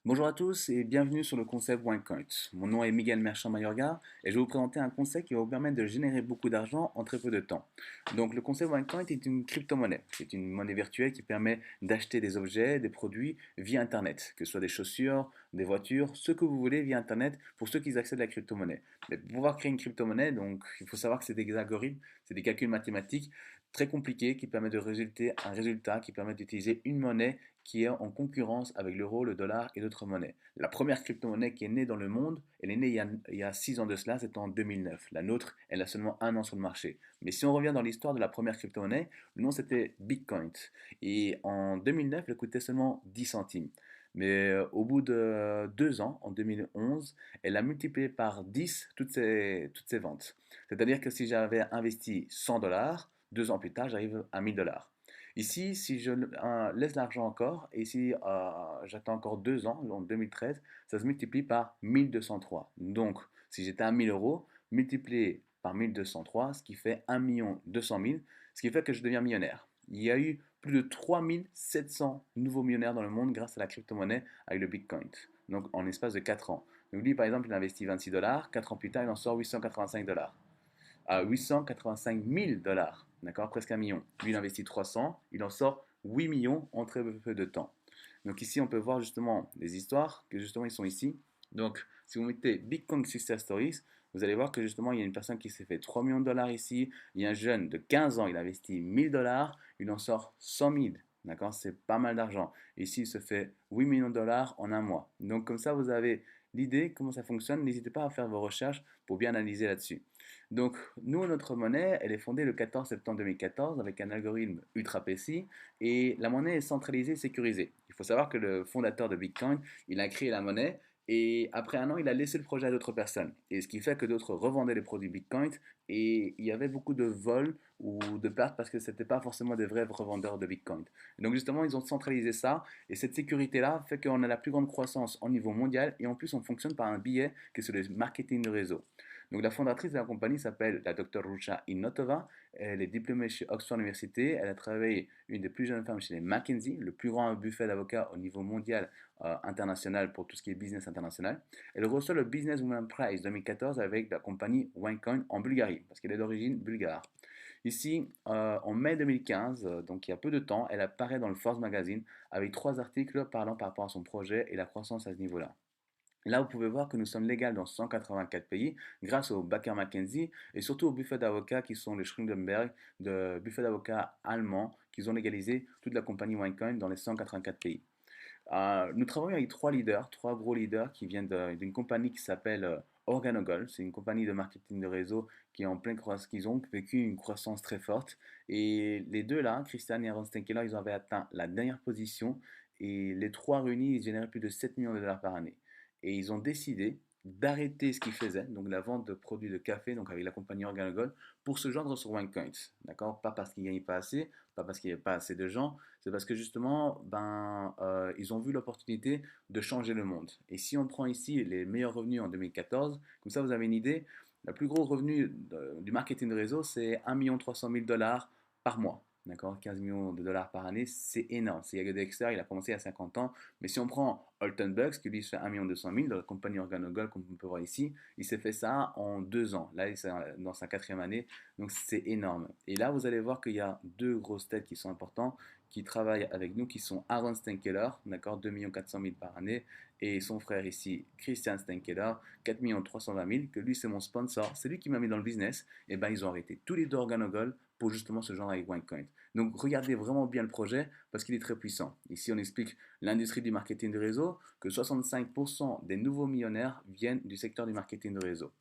Bonjour à tous et bienvenue sur le concept OneCoin. Mon nom est Miguel Merchant Mayorga et je vais vous présenter un concept qui va vous permettre de générer beaucoup d'argent en très peu de temps. Donc le concept OneCoin est une crypto-monnaie. C'est une monnaie virtuelle qui permet d'acheter des objets, des produits via Internet, que ce soit des chaussures, des voitures, ce que vous voulez via Internet pour ceux qui accèdent à la crypto-monnaie. Mais pour pouvoir créer une crypto-monnaie, donc il faut savoir que c'est des algorithmes, c'est des calculs mathématiques très compliqués qui permettent de résulter un résultat qui permet d'utiliser une monnaie qui est en concurrence avec l'euro, le dollar et d'autres monnaies. La première crypto-monnaie qui est née dans le monde, elle est née il y a 6 ans de cela, c'était en 2009. La nôtre, elle a seulement un an sur le marché. Mais si on revient dans l'histoire de la première crypto-monnaie, le nom c'était Bitcoin. Et en 2009, elle coûtait seulement 10 centimes. Mais au bout de 2 ans, en 2011, elle a multiplié par 10 toutes ses ventes. C'est-à-dire que si j'avais investi 100 dollars, 2 ans plus tard, j'arrive à 1000 dollars. Ici, si je laisse l'argent encore, et si j'attends encore 2 ans, en 2013, ça se multiplie par 1203. Donc, si j'étais à 1000 euros, multiplié par 1203, ce qui fait 1 200 000, ce qui fait que je deviens millionnaire. Il y a eu plus de 3700 nouveaux millionnaires dans le monde grâce à la crypto-monnaie avec le Bitcoin. Donc, en l'espace de 4 ans. Donc, lui, par exemple, il a investi 26 dollars, 4 ans plus tard, il en sort 885 dollars à 885 000 dollars, d'accord, presque 1 million. Lui, il investit 300, il en sort 8 millions en très peu de temps. Donc ici, on peut voir justement des histoires que justement ils sont ici. Donc, si vous mettez Bitcoin Success Stories, vous allez voir que justement, il y a une personne qui s'est fait 3 millions de dollars ici. Il y a un jeune de 15 ans, il investit 1000 dollars, il en sort 100 000. D'accord, c'est pas mal d'argent. Ici, il se fait 8 millions de dollars en un mois. Donc, comme ça, vous avez l'idée, comment ça fonctionne. N'hésitez pas à faire vos recherches pour bien analyser là-dessus. Donc, nous, notre monnaie, elle est fondée le 14 septembre 2014 avec un algorithme ultra précis et la monnaie est centralisée et sécurisée. Il faut savoir que le fondateur de Bitcoin, il a créé la monnaie et après un an, il a laissé le projet à d'autres personnes. Et ce qui fait que d'autres revendaient les produits Bitcoin et il y avait beaucoup de vols ou de pertes parce que ce n'étaient pas forcément des vrais revendeurs de Bitcoin. Et donc justement, ils ont centralisé ça et cette sécurité-là fait qu'on a la plus grande croissance au niveau mondial et en plus, on fonctionne par un billet qui est sur le marketing de réseau. Donc la fondatrice de la compagnie s'appelle la Dr Rucha Inotova. Elle est diplômée chez Oxford University. Elle a travaillé une des plus jeunes femmes chez les McKinsey, le plus grand buffet d'avocats au niveau mondial international pour tout ce qui est business international. Elle reçoit le Business Women Prize 2014 avec la compagnie OneCoin en Bulgarie, parce qu'elle est d'origine bulgare. Ici, en mai 2015, donc il y a peu de temps, elle apparaît dans le Forbes Magazine avec 3 articles parlant par rapport à son projet et la croissance à ce niveau-là. Là, vous pouvez voir que nous sommes légaux dans 184 pays grâce au Baker McKenzie et surtout aux buffets d'avocats qui sont les Schrindenberg, de buffets d'avocats allemands qui ont légalisé toute la compagnie OneCoin dans les 184 pays. Nous travaillons avec 3 leaders, 3 gros leaders qui viennent d'une compagnie qui s'appelle Organogol. C'est une compagnie de marketing de réseau qui est en pleine croissance, qui ont vécu une croissance très forte. Et les deux là, Christian et Aaron Stenkeller, ils avaient atteint la dernière position. Et les trois réunis, ils généraient plus de 7 millions de dollars par année. Et ils ont décidé d'arrêter ce qu'ils faisaient, donc la vente de produits de café, donc avec la compagnie Organogol, pour se joindre sur OneCoin. D'accord? Pas parce qu'ils ne gagnaient pas assez, pas parce qu'il n'y avait pas assez de gens, c'est parce que justement, ils ont vu l'opportunité de changer le monde. Et si on prend ici les meilleurs revenus en 2014, comme ça vous avez une idée, le plus gros revenu du marketing de réseau, c'est 1 300 000 dollars par mois. D'accord, 15 millions de dollars par année, c'est énorme. C'est Yago Dexter, il a commencé à 50 ans. Mais si on prend Alton Bucks, qui lui fait 1 200 000 de la compagnie Organogol, comme on peut voir ici, il s'est fait ça en 2 ans. Là, il est dans sa quatrième année. Donc c'est énorme. Et là, vous allez voir qu'il y a deux grosses têtes qui sont importantes, qui travaillent avec nous, qui sont Aaron Stenkeller, d'accord, 2 400 000 par année, et son frère ici, Christian Stenkeller, 4 320 000, que lui c'est mon sponsor, c'est lui qui m'a mis dans le business. Et ben ils ont arrêté tous les deux Organogol pour justement ce genre avec OneCoin. Donc regardez vraiment bien le projet parce qu'il est très puissant. Ici on explique l'industrie du marketing de réseau, que 65% des nouveaux millionnaires viennent du secteur du marketing de réseau.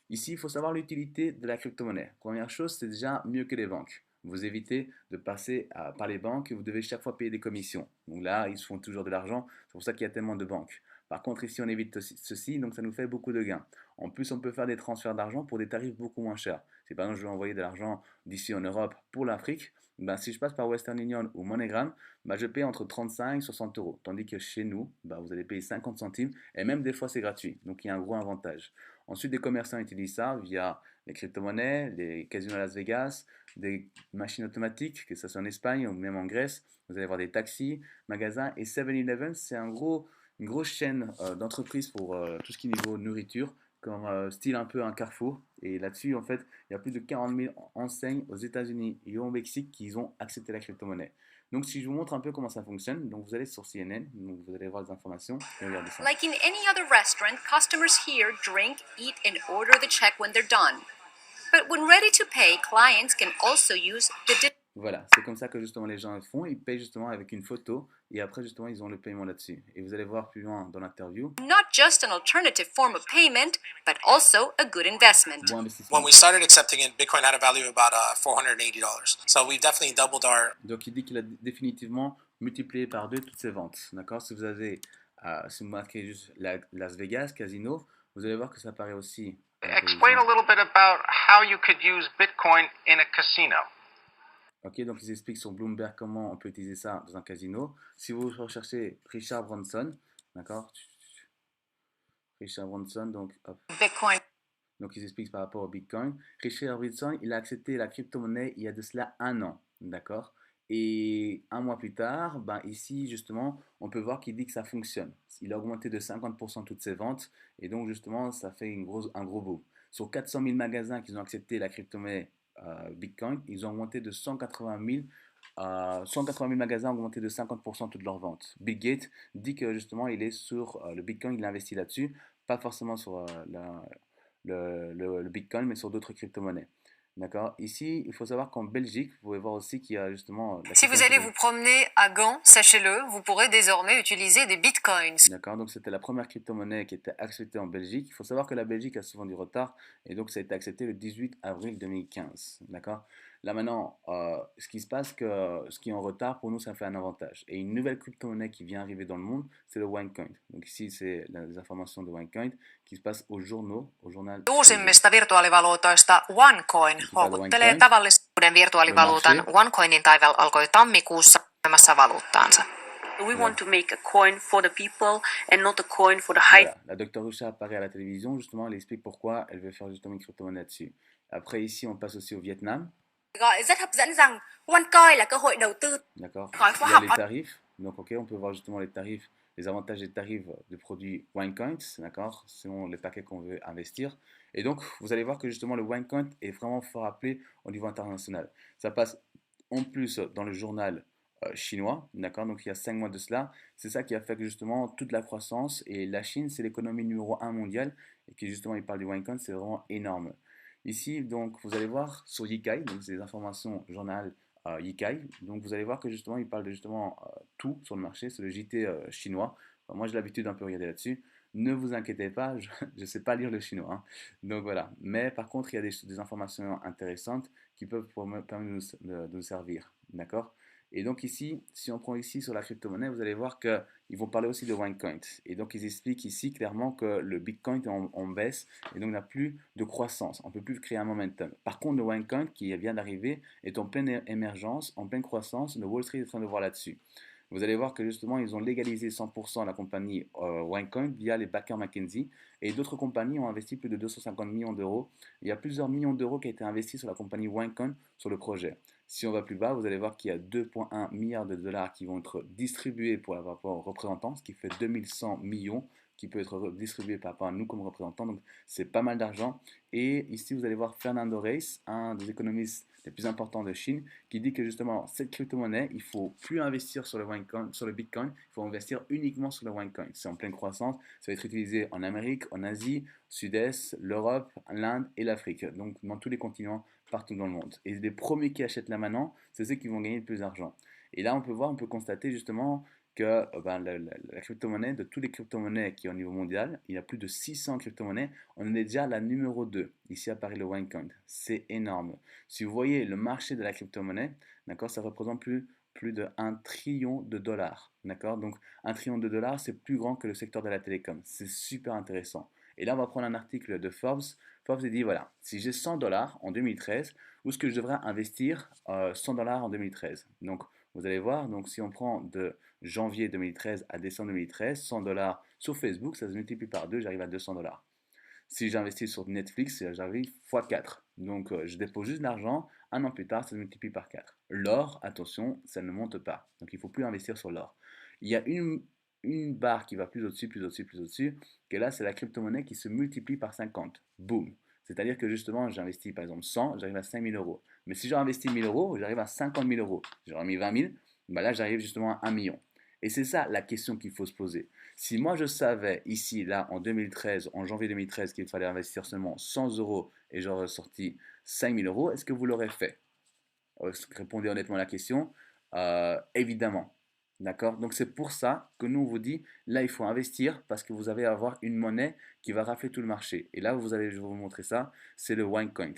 Ici, il faut savoir l'utilité de la crypto-monnaie. Première chose, c'est déjà mieux que les banques. Vous évitez de passer par les banques et vous devez chaque fois payer des commissions. Donc là, ils se font toujours de l'argent. C'est pour ça qu'il y a tellement de banques. Par contre, ici, on évite ceci, donc ça nous fait beaucoup de gains. En plus, on peut faire des transferts d'argent pour des tarifs beaucoup moins chers. Si par exemple, je veux envoyer de l'argent d'ici en Europe pour l'Afrique, ben, si je passe par Western Union ou MoneyGram, ben, je paye entre 35 et 60 euros. Tandis que chez nous, ben, vous allez payer 50 centimes et même des fois, c'est gratuit. Donc, il y a un gros avantage. Ensuite, des commerçants utilisent ça via les crypto-monnaies, les casinos à Las Vegas, des machines automatiques, que ce soit en Espagne ou même en Grèce. Vous allez voir des taxis, magasins et 7-Eleven, c'est un gros une grosse chaîne d'entreprises pour tout ce qui est niveau nourriture, comme style un peu un Carrefour. Et là-dessus, en fait, il y a plus de 40 000 enseignes aux États-Unis et au Mexique qui ont accepté la crypto-monnaie. Donc, si je vous montre un peu comment ça fonctionne, donc vous allez sur CNN, donc vous allez voir des informations et regardez ça. Like in any other restaurant, customers here drink, eat, and order the check when they're done. But when ready to pay, clients can also use the Voilà, c'est comme ça que justement les gens le font. Ils payent justement avec une photo et après justement ils ont le paiement là-dessus. Et vous allez voir plus loin dans l'interview. not just an alternative form of payment, but also a good investment. Bon When investissement. we started accepting it, Bitcoin had a value of about $480. So we've definitely doubled our. Donc il dit qu'il a définitivement multiplié par deux toutes ses ventes. D'accord. Si vous avez, si vous marquez juste Las Vegas, casino, vous allez voir que ça apparaît aussi. Explain a little bit about how you could use Bitcoin in a casino. Ok, donc ils expliquent sur Bloomberg comment on peut utiliser ça dans un casino. Si vous recherchez Richard Branson, d'accord, Richard Branson, donc hop. Bitcoin. Donc ils expliquent par rapport au Bitcoin. Richard Branson, il a accepté la crypto-monnaie il y a de cela un an, d'accord. Et un mois plus tard, ben ici justement, on peut voir qu'il dit que ça fonctionne. Il a augmenté de 50% toutes ses ventes et donc justement, ça fait un gros boom. Sur 400 000 magasins qui ont accepté la crypto-monnaie Bitcoin, ils ont augmenté de 180 000 magasins ont augmenté de 50% toutes leurs ventes. Bill Gates dit que justement il est sur le Bitcoin, il investit là-dessus, pas forcément sur le Bitcoin, mais sur d'autres crypto-monnaies. D'accord. Ici, il faut savoir qu'en Belgique, vous pouvez voir aussi qu'il y a justement. Si vous allez vous promener à Gand, sachez-le, vous pourrez désormais utiliser des bitcoins. D'accord, donc c'était la première crypto-monnaie qui était acceptée en Belgique. Il faut savoir que la Belgique a souvent du retard et donc ça a été accepté le 18 avril 2015. D'accord. Là maintenant, ce qui se passe, que ce qui est en retard, pour nous, ça fait un avantage. Et une nouvelle crypto-monnaie qui vient arriver dans le monde, c'est le OneCoin. Donc ici, c'est les informations de OneCoin qui se passent aux journaux, au journal. Uusimmista virtuaalivaluutoista OneCoin houkuttelee tavallisuuden virtuaalivaluutan. OneCoinin taival alkoi tammikuussa myymässä valuuttaansa. We want to make a coin for the people and not a coin for the high. Voilà. La Dr Rusha apparaît à la télévision, justement, elle explique pourquoi elle veut faire justement une crypto-monnaie dessus. Après, ici, on passe aussi au Vietnam. Gọi rất hấp dẫn rằng OneCoin là cơ hội đầu tư. D'accord. Il y a les tarifs. Donc, ok, on peut voir justement les tarifs, les avantages des tarifs de produits OneCoin, d'accord, selon les paquets qu'on veut investir. Et donc, vous allez voir que justement le OneCoin est vraiment fort appelé au niveau international. Ça passe en plus dans le journal chinois, d'accord, donc il y a 5 mois de cela. C'est ça qui a fait que justement toute la croissance, et la Chine, c'est l'économie numéro 1 mondiale, et qui justement, il parle du OneCoin, c'est vraiment énorme. Ici, donc, vous allez voir sur Yikai, donc c'est des informations journal Yikai. Donc, vous allez voir que justement, il parle de justement tout sur le marché. C'est le JT chinois. Enfin, moi, j'ai l'habitude d'un peu regarder là-dessus. Ne vous inquiétez pas, je ne sais pas lire le chinois. Hein. Donc voilà. Mais par contre, il y a des informations intéressantes qui peuvent permettre de nous servir. D'accord. Et donc ici, si on prend ici sur la crypto-monnaie, vous allez voir qu'ils vont parler aussi de OneCoin. Et donc ils expliquent ici clairement que le Bitcoin est en baisse et donc n'a plus de croissance. On ne peut plus créer un momentum. Par contre, le OneCoin qui vient d'arriver est en pleine émergence, en pleine croissance. Le Wall Street est en train de voir là-dessus. Vous allez voir que justement, ils ont légalisé 100% la compagnie OneCoin via les backers McKinsey. Et d'autres compagnies ont investi plus de 250 millions d'euros. Il y a plusieurs millions d'euros qui ont été investis sur la compagnie OneCoin sur le projet. Si on va plus bas, vous allez voir qu'il y a 2,1 milliards de dollars qui vont être distribués pour la rapport aux représentants, ce qui fait 2100 millions qui peut être distribué par rapport à nous comme représentants. Donc c'est pas mal d'argent. Et ici, vous allez voir Fernando Reis, un des économistes les plus importants de Chine, qui dit que justement, cette crypto-monnaie, il ne faut plus investir sur le OneCoin, sur le Bitcoin, il faut investir uniquement sur le OneCoin. C'est en pleine croissance, ça va être utilisé en Amérique, en Asie, Sud-Est, l'Europe, l'Inde et l'Afrique. Donc dans tous les continents, partout dans le monde. Et les premiers qui achètent là maintenant, c'est ceux qui vont gagner le plus d'argent. Et là, on peut voir, on peut constater justement que la crypto-monnaie, de toutes les crypto-monnaies qui est au niveau mondial, il y a plus de 600 crypto-monnaies, on est déjà à la numéro 2. Ici apparaît le OneCoin. C'est énorme. Si vous voyez le marché de la crypto-monnaie, d'accord, ça représente plus de 1 trillion de dollars. D'accord, donc 1 trillion de dollars, c'est plus grand que le secteur de la télécom. C'est super intéressant. Et là, on va prendre un article de Forbes. Forbes dit, voilà, si j'ai 100 dollars en 2013, où est-ce que je devrais investir 100 dollars en 2013? Donc, vous allez voir, donc si on prend de janvier 2013 à décembre 2013, 100 dollars sur Facebook, ça se multiplie par 2, j'arrive à 200 dollars. Si j'investis sur Netflix, j'arrive x 4. Donc, je dépose juste l'argent, un an plus tard, ça se multiplie par 4. L'or, attention, ça ne monte pas. Donc, il ne faut plus investir sur l'or. Il y a une une barre qui va plus au-dessus, plus au-dessus, plus au-dessus, que là, c'est la crypto-monnaie qui se multiplie par 50. Boum. C'est-à-dire que justement, j'investis par exemple 100, j'arrive à 5 000 euros. Mais si j'aurais investi 1 000 euros, j'arrive à 50 000 euros. J'aurais mis 20 000, bah là, j'arrive justement à 1 million. Et c'est ça la question qu'il faut se poser. Si moi je savais ici, là, en 2013, en janvier 2013, qu'il fallait investir seulement 100 euros et j'aurais sorti 5 000 euros, est-ce que vous l'aurez fait? Répondez honnêtement à la question. Évidemment. D'accord? Donc c'est pour ça que nous on vous dit, là il faut investir parce que vous allez avoir une monnaie qui va rafler tout le marché. Et là vous allez, je vais vous montrer ça, c'est le OneCoin.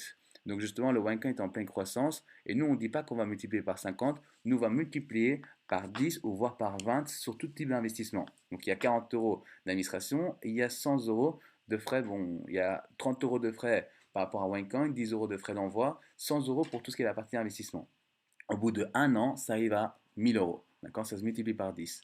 Donc justement le OneCoin est en pleine croissance et nous on ne dit pas qu'on va multiplier par 50, nous on va multiplier par 10 ou voire par 20 sur tout type d'investissement. Donc il y a 40 euros d'administration et il y a 100 euros de frais, bon il y a 30 euros de frais par rapport à OneCoin, 10 euros de frais d'envoi, 100 euros pour tout ce qui est la partie investissement. Au bout de 1 an, ça arrive à 1000 euros. D'accord? Ça se multiplie par 10.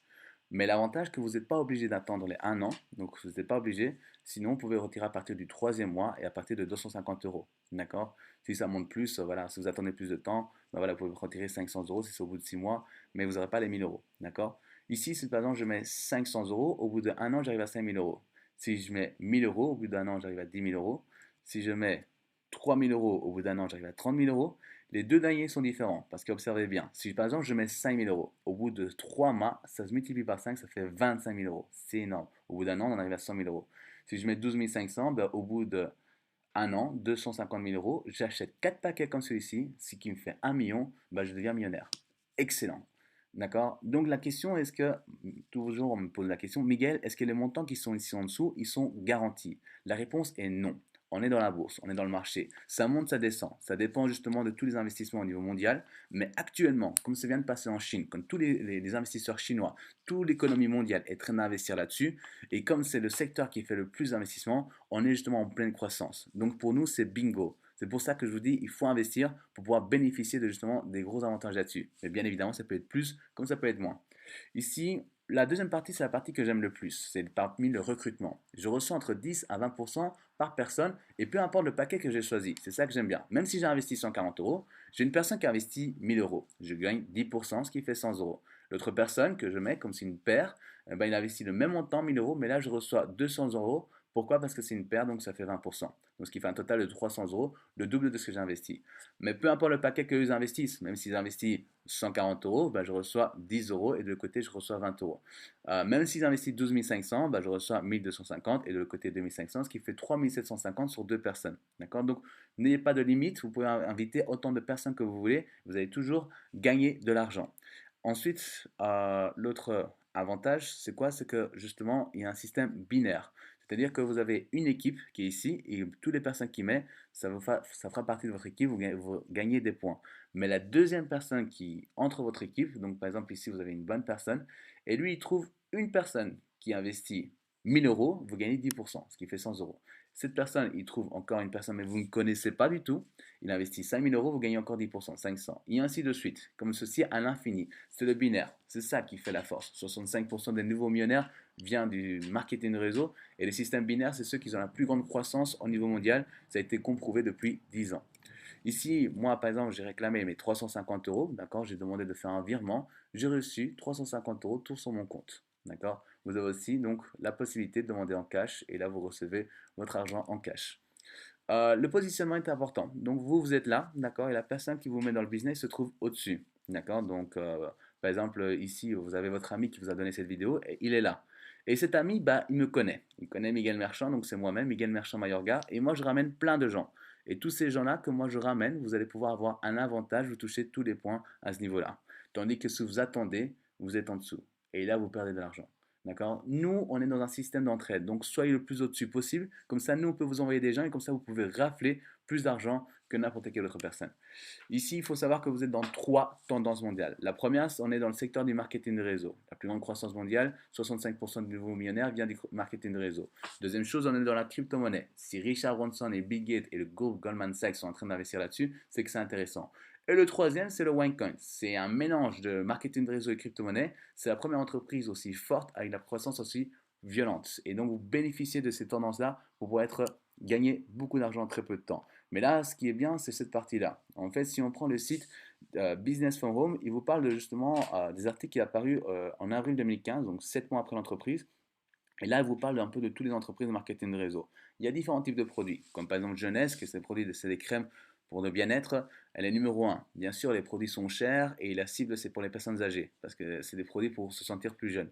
Mais l'avantage que vous n'êtes pas obligé d'attendre les 1 an, donc vous n'êtes pas obligé, sinon vous pouvez retirer à partir du troisième mois et à partir de 250 euros. D'accord? Si ça monte plus, voilà, si vous attendez plus de temps, ben voilà, vous pouvez retirer 500 euros si c'est au bout de 6 mois, mais vous n'aurez pas les 1000 euros. D'accord? Ici, si par exemple je mets 500 euros, au bout de 1 an, j'arrive à 5000 euros. Si je mets 1000 euros, au bout d'1 an, j'arrive à 10 000 euros. Si je mets 3000 euros, au bout d'1 an, j'arrive à 30 000 euros. Les deux derniers sont différents parce qu'observez bien, si par exemple je mets 5 000 euros, au bout de 3 mois, ça se multiplie par 5, ça fait 25 000 euros. C'est énorme. Au bout d'1 an, on arrive à 100 000 euros. Si je mets 12 500, ben, au bout d'1 an, 250 000 euros, j'achète 4 paquets comme celui-ci, ce qui me fait 1 million, ben, je deviens millionnaire. Excellent. D'accord? Donc la question, est-ce que, toujours on me pose la question, Miguel, est-ce que les montants qui sont ici en dessous, ils sont garantis? La réponse est non. On est dans la bourse, on est dans le marché. Ça monte, ça descend. Ça dépend justement de tous les investissements au niveau mondial. Mais actuellement, comme ça vient de passer en Chine, comme tous les investisseurs chinois, toute l'économie mondiale est en train d'investir là-dessus. Et comme c'est le secteur qui fait le plus d'investissement, on est justement en pleine croissance. Donc pour nous, c'est bingo. C'est pour ça que je vous dis, il faut investir pour pouvoir bénéficier de justement des gros avantages là-dessus. Mais bien évidemment, ça peut être plus comme ça peut être moins. Ici, la deuxième partie, c'est la partie que j'aime le plus. C'est parmi le recrutement. Je reçois entre 10 à 20% par personne et peu importe le paquet que j'ai choisi. C'est ça que j'aime bien. Même si j'ai investi 140 euros, j'ai une personne qui a investi 1000 euros. Je gagne 10%, ce qui fait 100 euros. L'autre personne que je mets, comme c'est une paire, eh ben, il investit le même montant, 1000 euros, mais là je reçois 200 euros. Pourquoi? Parce que c'est une paire, donc ça fait 20%. Donc ce qui fait un total de 300 euros, le double de ce que j'ai investi. Mais peu importe le paquet qu'ils investissent, même s'ils investissent 140 euros, ben, je reçois 10 euros et de l'autre côté, je reçois 20 euros. Même s'ils investissent 12 500, ben, je reçois 1250 et de l'autre côté 2500, ce qui fait 3750 sur deux personnes. D'accord? Donc n'ayez pas de limite, vous pouvez inviter autant de personnes que vous voulez, vous allez toujours gagner de l'argent. Ensuite, l'autre avantage, c'est quoi? C'est que justement, il y a un système binaire. C'est-à-dire que vous avez une équipe qui est ici et toutes les personnes qui mettent, ça fera partie de votre équipe, vous gagnez des points. Mais la deuxième personne qui entre votre équipe, donc par exemple ici vous avez une bonne personne, et lui il trouve une personne qui investit 1000 euros, vous gagnez 10%, ce qui fait 100 euros. Cette personne, il trouve encore une personne, mais vous ne connaissez pas du tout, il investit 5000 euros, vous gagnez encore 10%, 500, et ainsi de suite, comme ceci à l'infini. C'est le binaire, c'est ça qui fait la force. 65% des nouveaux millionnaires viennent du marketing réseau, et les systèmes binaires, c'est ceux qui ont la plus grande croissance au niveau mondial, ça a été comprouvé depuis 10 ans. Ici, moi par exemple, j'ai réclamé mes 350 euros, d'accord, j'ai demandé de faire un virement, j'ai reçu 350 euros tout sur mon compte. D'accord? Vous avez aussi donc la possibilité de demander en cash et là vous recevez votre argent en cash. Le positionnement est important. Donc vous, vous êtes là, d'accord, et la personne qui vous met dans le business se trouve au-dessus. D'accord? Donc par exemple ici, vous avez votre ami qui vous a donné cette vidéo et il est là. Et cet ami, bah, il me connaît. Il connaît Miguel Merchant, donc c'est moi-même, Miguel Merchant Mayorga. Et moi, je ramène plein de gens. Et tous ces gens-là que moi je ramène, vous allez pouvoir avoir un avantage, vous touchez tous les points à ce niveau-là. Tandis que si vous attendez, vous êtes en dessous. Et là, vous perdez de l'argent. D'accord? Nous, on est dans un système d'entraide. Donc, soyez le plus au-dessus possible. Comme ça, nous, on peut vous envoyer des gens et comme ça, vous pouvez rafler plus d'argent que n'importe quelle autre personne. Ici, il faut savoir que vous êtes dans 3 tendances mondiales. La première, on est dans le secteur du marketing de réseau. La plus grande croissance mondiale, 65% de nouveaux millionnaires vient du marketing de réseau. Deuxième chose, on est dans la crypto-monnaie. Si Richard Branson et Bill Gates et le groupe Goldman Sachs sont en train d'investir là-dessus, c'est que c'est intéressant. Et le troisième, c'est le OneCoin. C'est un mélange de marketing de réseau et crypto-monnaie. C'est la première entreprise aussi forte avec la croissance aussi violente. Et donc, vous bénéficiez de ces tendances-là pour pouvoir gagner beaucoup d'argent en très peu de temps. Mais là, ce qui est bien, c'est cette partie-là. En fait, si on prend le site Business from Home, il vous parle justement des articles qui sont apparus en avril 2015, donc 7 mois après l'entreprise. Et là, il vous parle un peu de toutes les entreprises de marketing de réseau. Il y a différents types de produits, comme par exemple Jeunesse, qui c'est des crèmes pour le bien-être. Elle est numéro un. Bien sûr, les produits sont chers et la cible, c'est pour les personnes âgées, parce que c'est des produits pour se sentir plus jeune.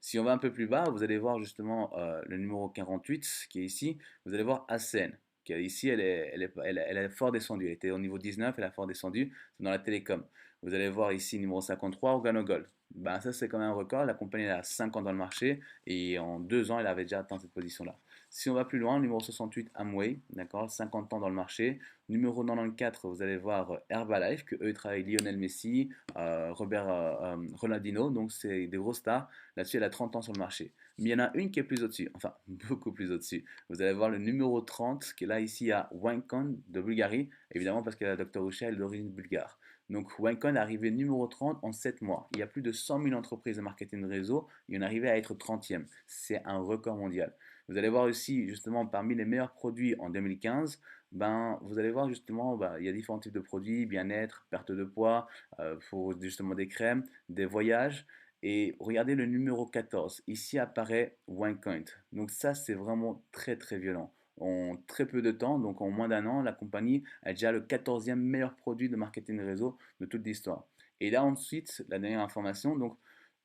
Si on va un peu plus bas, vous allez voir justement le numéro 48 qui est ici. Vous allez voir ACN, qui est ici, elle est fort descendue. Elle était au niveau 19, elle a fort descendu. C'est dans la télécom. Vous allez voir ici numéro 53, Organogold. Ben, ça, c'est quand même un record. La compagnie elle a 5 ans dans le marché et en 2 ans, elle avait déjà atteint cette position-là. Si on va plus loin, numéro 68, Amway, d'accord, 50 ans dans le marché. Numéro 94, vous allez voir Herbalife, que eux travaillent avec Lionel Messi, Robert Ronaldinho, donc c'est des gros stars. Là-dessus, elle a 30 ans sur le marché. Mais il y en a une qui est plus au-dessus, enfin beaucoup plus au-dessus. Vous allez voir le numéro 30, qui est là ici à Wincon de Bulgarie, évidemment parce que la Dr. Usha est d'origine bulgare. Donc Wincon est arrivé numéro 30 en 7 mois. Il y a plus de 100 000 entreprises de marketing de réseau, il en est arrivé à être 30e. C'est un record mondial. Vous allez voir aussi, justement, parmi les meilleurs produits en 2015, ben, vous allez voir justement, ben, il y a différents types de produits, bien-être, perte de poids, pour justement des crèmes, des voyages. Et regardez le numéro 14. Ici apparaît OneCoin. Donc ça, c'est vraiment très très violent. En très peu de temps, donc en moins d'un an, la compagnie a déjà le 14e meilleur produit de marketing de réseau de toute l'histoire. Et là ensuite, la dernière information, donc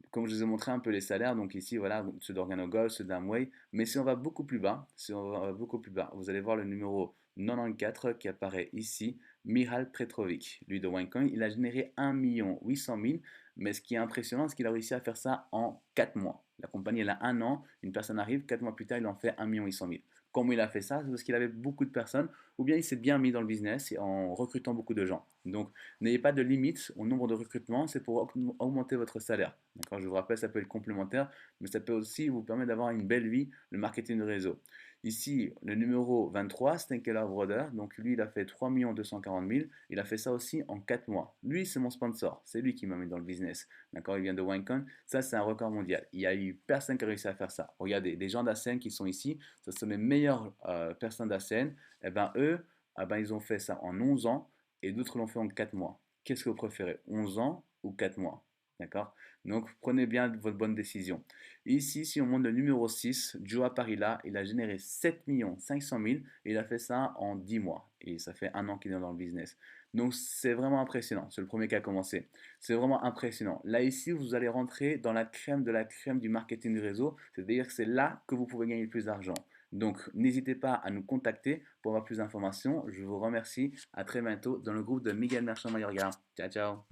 comme je vous ai montré un peu les salaires, donc ici, voilà, ceux d'Organogol, ceux d'Amway, mais si on va beaucoup plus bas, si on va beaucoup plus bas, vous allez voir le numéro 94 qui apparaît ici, Mihal Petrovic, lui de OneCoin, il a généré 1 800 000, mais ce qui est impressionnant, c'est qu'il a réussi à faire ça en 4 mois. La compagnie, elle a un an, une personne arrive, 4 mois plus tard, il en fait 1 800 000. Comment il a fait ça? C'est parce qu'il avait beaucoup de personnes, ou bien il s'est bien mis dans le business en recrutant beaucoup de gens. Donc, n'ayez pas de limite au nombre de recrutements, c'est pour augmenter votre salaire. D'accord, je vous rappelle, ça peut être complémentaire, mais ça peut aussi vous permettre d'avoir une belle vie, le marketing de réseau. Ici, le numéro 23, Stenkeller Brothers, donc lui, il a fait 3 240 000, il a fait ça aussi en 4 mois. Lui, c'est mon sponsor, c'est lui qui m'a mis dans le business. D'accord, il vient de Winecon, ça c'est un record mondial. Il n'y a eu personne qui a réussi à faire ça. Regardez, des gens d'ACN qui sont ici, ce sont les meilleures personnes d'ACN, et ben eux, ils ont fait ça en 11 ans, et d'autres l'ont fait en 4 mois. Qu'est-ce que vous préférez, 11 ans ou 4 mois? D'accord? Donc prenez bien votre bonne décision. Ici, si on monte le numéro 6, Joe Parilla, il a généré 7 500 000 et il a fait ça en 10 mois. Et ça fait un an qu'il est dans le business. Donc c'est vraiment impressionnant. C'est le premier qui a commencé. C'est vraiment impressionnant. Là, ici, vous allez rentrer dans la crème de la crème du marketing du réseau. C'est-à-dire que c'est là que vous pouvez gagner le plus d'argent. Donc n'hésitez pas à nous contacter pour avoir plus d'informations. Je vous remercie. À très bientôt dans le groupe de Miguel Merchant Mayorga. Ciao, ciao.